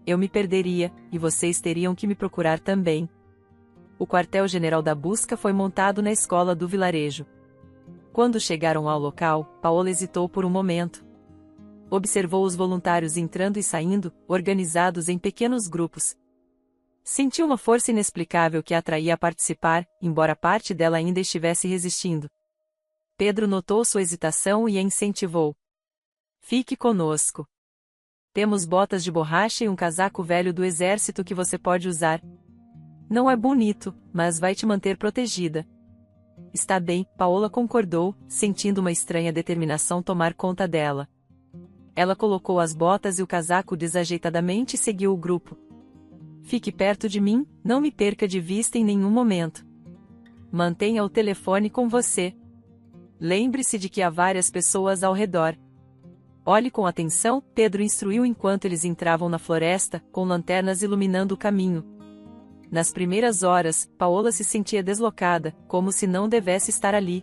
Eu me perderia, e vocês teriam que me procurar também. O quartel-general da busca foi montado na escola do vilarejo. Quando chegaram ao local, Paola hesitou por um momento. Observou os voluntários entrando e saindo, organizados em pequenos grupos. Sentiu uma força inexplicável que a atraía a participar, embora parte dela ainda estivesse resistindo. Pedro notou sua hesitação e a incentivou. Fique conosco. Temos botas de borracha e um casaco velho do exército que você pode usar. Não é bonito, mas vai te manter protegida. Está bem, Paola concordou, sentindo uma estranha determinação tomar conta dela. Ela colocou as botas e o casaco desajeitadamente e seguiu o grupo. Fique perto de mim, não me perca de vista em nenhum momento. Mantenha o telefone com você. Lembre-se de que há várias pessoas ao redor. Olhe com atenção, Pedro instruiu enquanto eles entravam na floresta, com lanternas iluminando o caminho. Nas primeiras horas, Paola se sentia deslocada, como se não devesse estar ali.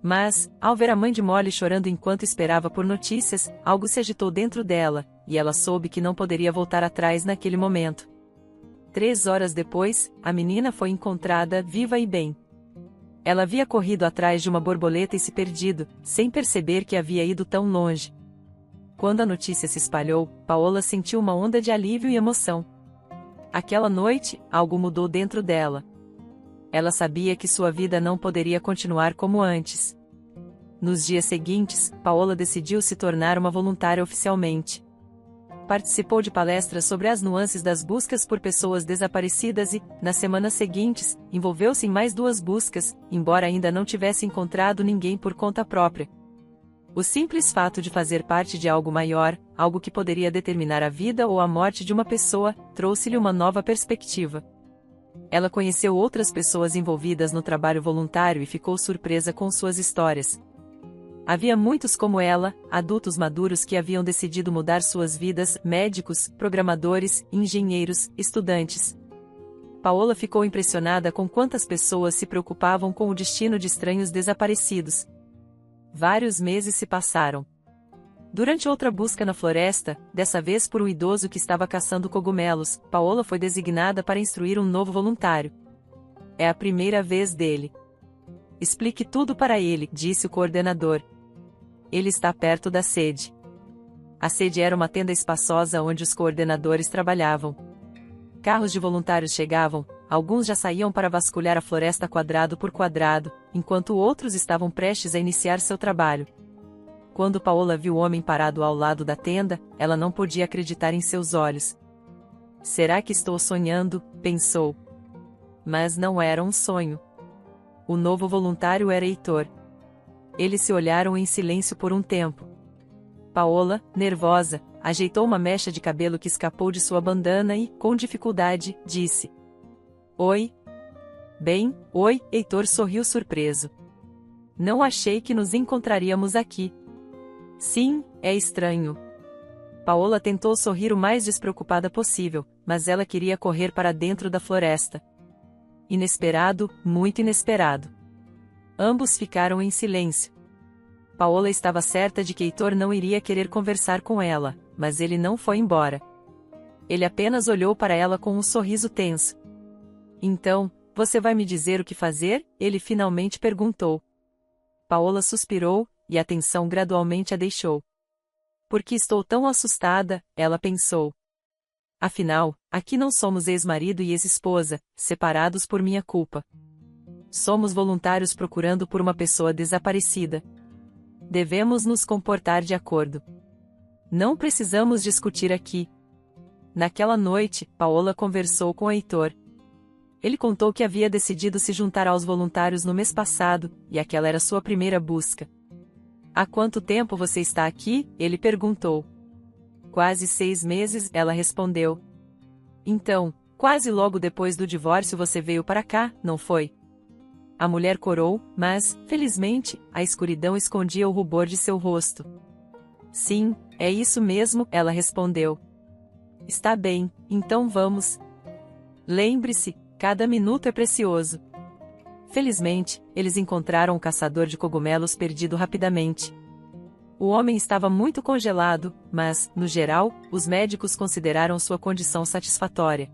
Mas, ao ver a mãe de Molly chorando enquanto esperava por notícias, algo se agitou dentro dela, e ela soube que não poderia voltar atrás naquele momento. 3 horas depois, a menina foi encontrada viva e bem. Ela havia corrido atrás de uma borboleta e se perdido, sem perceber que havia ido tão longe. Quando a notícia se espalhou, Paola sentiu uma onda de alívio e emoção. Aquela noite, algo mudou dentro dela. Ela sabia que sua vida não poderia continuar como antes. Nos dias seguintes, Paola decidiu se tornar uma voluntária oficialmente. Participou de palestras sobre as nuances das buscas por pessoas desaparecidas e, nas semanas seguintes, envolveu-se em mais 2 buscas, embora ainda não tivesse encontrado ninguém por conta própria. O simples fato de fazer parte de algo maior, algo que poderia determinar a vida ou a morte de uma pessoa, trouxe-lhe uma nova perspectiva. Ela conheceu outras pessoas envolvidas no trabalho voluntário e ficou surpresa com suas histórias. Havia muitos como ela, adultos maduros que haviam decidido mudar suas vidas, médicos, programadores, engenheiros, estudantes. Paola ficou impressionada com quantas pessoas se preocupavam com o destino de estranhos desaparecidos. Vários meses se passaram. Durante outra busca na floresta, dessa vez por um idoso que estava caçando cogumelos, Paola foi designada para instruir um novo voluntário. É a primeira vez dele. Explique tudo para ele, disse o coordenador. Ele está perto da sede. A sede era uma tenda espaçosa onde os coordenadores trabalhavam. Carros de voluntários chegavam, alguns já saíam para vasculhar a floresta quadrado por quadrado, enquanto outros estavam prestes a iniciar seu trabalho. Quando Paola viu o homem parado ao lado da tenda, ela não podia acreditar em seus olhos. Será que estou sonhando? Pensou. Mas não era um sonho. O novo voluntário era Heitor. Eles se olharam em silêncio por um tempo. Paola, nervosa, ajeitou uma mecha de cabelo que escapou de sua bandana e, com dificuldade, disse: Oi. Bem, oi, Heitor sorriu surpreso. Não achei que nos encontraríamos aqui. Sim, é estranho. Paola tentou sorrir o mais despreocupada possível, mas ela queria correr para dentro da floresta. Inesperado, muito inesperado. Ambos ficaram em silêncio. Paola estava certa de que Heitor não iria querer conversar com ela, mas ele não foi embora. Ele apenas olhou para ela com um sorriso tenso. Então, você vai me dizer o que fazer? Ele finalmente perguntou. Paola suspirou, e a tensão gradualmente a deixou. Por que estou tão assustada? Ela pensou. Afinal, aqui não somos ex-marido e ex-esposa, separados por minha culpa. Somos voluntários procurando por uma pessoa desaparecida. Devemos nos comportar de acordo. Não precisamos discutir aqui. Naquela noite, Paola conversou com Heitor. Ele contou que havia decidido se juntar aos voluntários no mês passado, e aquela era sua primeira busca. Há quanto tempo você está aqui? Ele perguntou. Quase 6 meses, ela respondeu. Então, quase logo depois do divórcio você veio para cá, não foi? A mulher corou, mas, felizmente, a escuridão escondia o rubor de seu rosto. Sim, é isso mesmo, ela respondeu. Está bem, então vamos. Lembre-se, cada minuto é precioso. Felizmente, eles encontraram o caçador de cogumelos perdido rapidamente. O homem estava muito congelado, mas, no geral, os médicos consideraram sua condição satisfatória.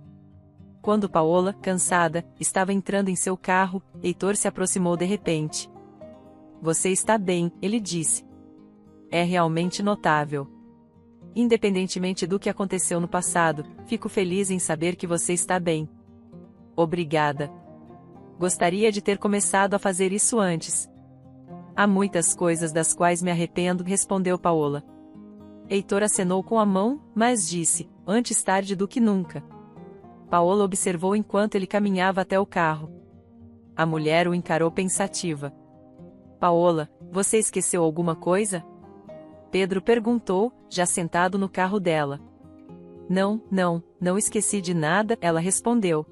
Quando Paola, cansada, estava entrando em seu carro, Heitor se aproximou de repente. Você está bem, ele disse. É realmente notável. Independentemente do que aconteceu no passado, fico feliz em saber que você está bem. Obrigada. Gostaria de ter começado a fazer isso antes. Há muitas coisas das quais me arrependo, respondeu Paola. Heitor acenou com a mão, mas disse, antes tarde do que nunca. Paola observou enquanto ele caminhava até o carro. A mulher o encarou pensativa. Paola, você esqueceu alguma coisa? Pedro perguntou, já sentado no carro dela. Não esqueci de nada, ela respondeu.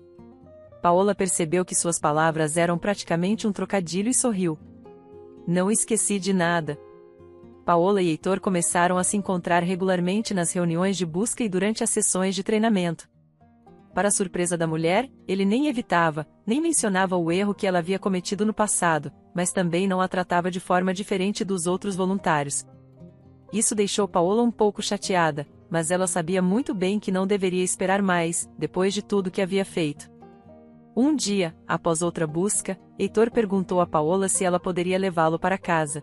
Paola percebeu que suas palavras eram praticamente um trocadilho e sorriu. Não esqueci de nada. Paola e Heitor começaram a se encontrar regularmente nas reuniões de busca e durante as sessões de treinamento. Para a surpresa da mulher, ele nem evitava, nem mencionava o erro que ela havia cometido no passado, mas também não a tratava de forma diferente dos outros voluntários. Isso deixou Paola um pouco chateada, mas ela sabia muito bem que não deveria esperar mais, depois de tudo que havia feito. Um dia, após outra busca, Heitor perguntou a Paola se ela poderia levá-lo para casa.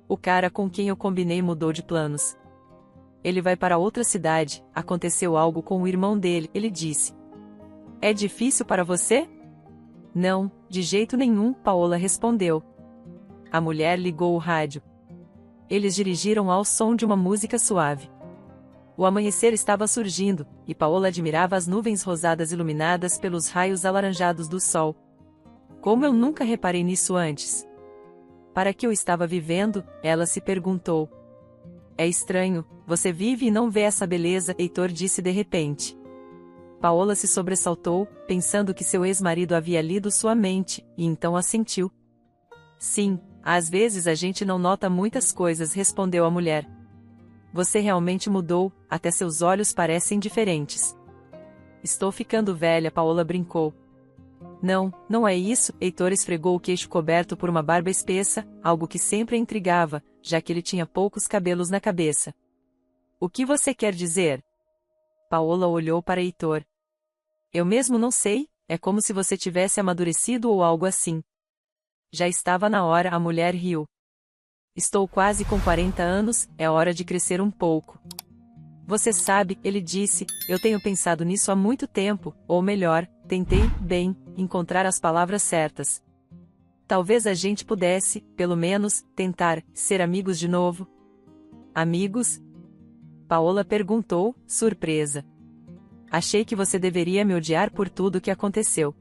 O cara com quem eu combinei mudou de planos. Ele vai para outra cidade, aconteceu algo com o irmão dele, ele disse. É difícil para você? Não, de jeito nenhum, Paola respondeu. A mulher ligou o rádio. Eles dirigiram ao som de uma música suave. O amanhecer estava surgindo, e Paola admirava as nuvens rosadas iluminadas pelos raios alaranjados do sol. Como eu nunca reparei nisso antes. Para que eu estava vivendo? Ela se perguntou. É estranho, você vive e não vê essa beleza, Heitor disse de repente. Paola se sobressaltou, pensando que seu ex-marido havia lido sua mente, e então assentiu. Sim, às vezes a gente não nota muitas coisas, respondeu a mulher. Você realmente mudou, até seus olhos parecem diferentes. Estou ficando velha, Paola brincou. Não, não é isso, Heitor esfregou o queixo coberto por uma barba espessa, algo que sempre a intrigava, já que ele tinha poucos cabelos na cabeça. O que você quer dizer? Paola olhou para Heitor. Eu mesmo não sei, é como se você tivesse amadurecido ou algo assim. Já estava na hora, a mulher riu. Estou quase com 40 anos, é hora de crescer um pouco. Você sabe, ele disse, eu tenho pensado nisso há muito tempo, ou melhor, tentei, bem, encontrar as palavras certas. Talvez a gente pudesse, pelo menos, tentar, ser amigos de novo. Amigos? Paola perguntou, surpresa. Achei que você deveria me odiar por tudo o que aconteceu.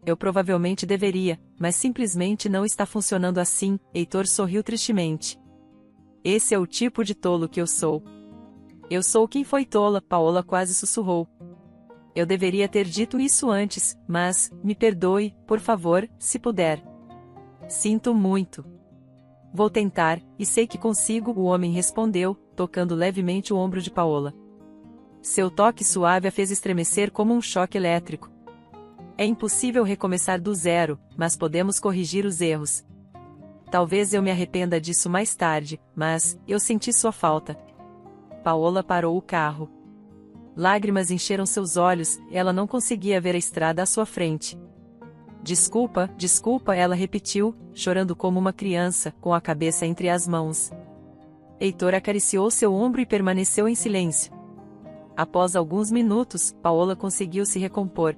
Eu provavelmente deveria, mas simplesmente não está funcionando assim, Heitor sorriu tristemente. Esse é o tipo de tolo que eu sou. Eu sou quem foi tola, Paola quase sussurrou. Eu deveria ter dito isso antes, mas, me perdoe, por favor, se puder. Sinto muito. Vou tentar, e sei que consigo, o homem respondeu, tocando levemente o ombro de Paola. Seu toque suave a fez estremecer como um choque elétrico. É impossível recomeçar do zero, mas podemos corrigir os erros. Talvez eu me arrependa disso mais tarde, mas, eu senti sua falta. Paola parou o carro. Lágrimas encheram seus olhos, ela não conseguia ver a estrada à sua frente. Desculpa, desculpa, ela repetiu, chorando como uma criança, com a cabeça entre as mãos. Heitor acariciou seu ombro e permaneceu em silêncio. Após alguns minutos, Paola conseguiu se recompor.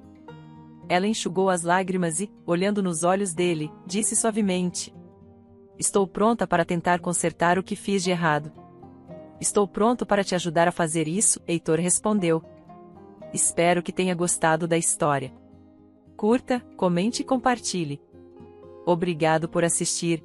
Ela enxugou as lágrimas e, olhando nos olhos dele, disse suavemente: Estou pronta para tentar consertar o que fiz de errado. Estou pronto para te ajudar a fazer isso, Heitor respondeu. Espero que tenha gostado da história. Curta, comente e compartilhe. Obrigado por assistir.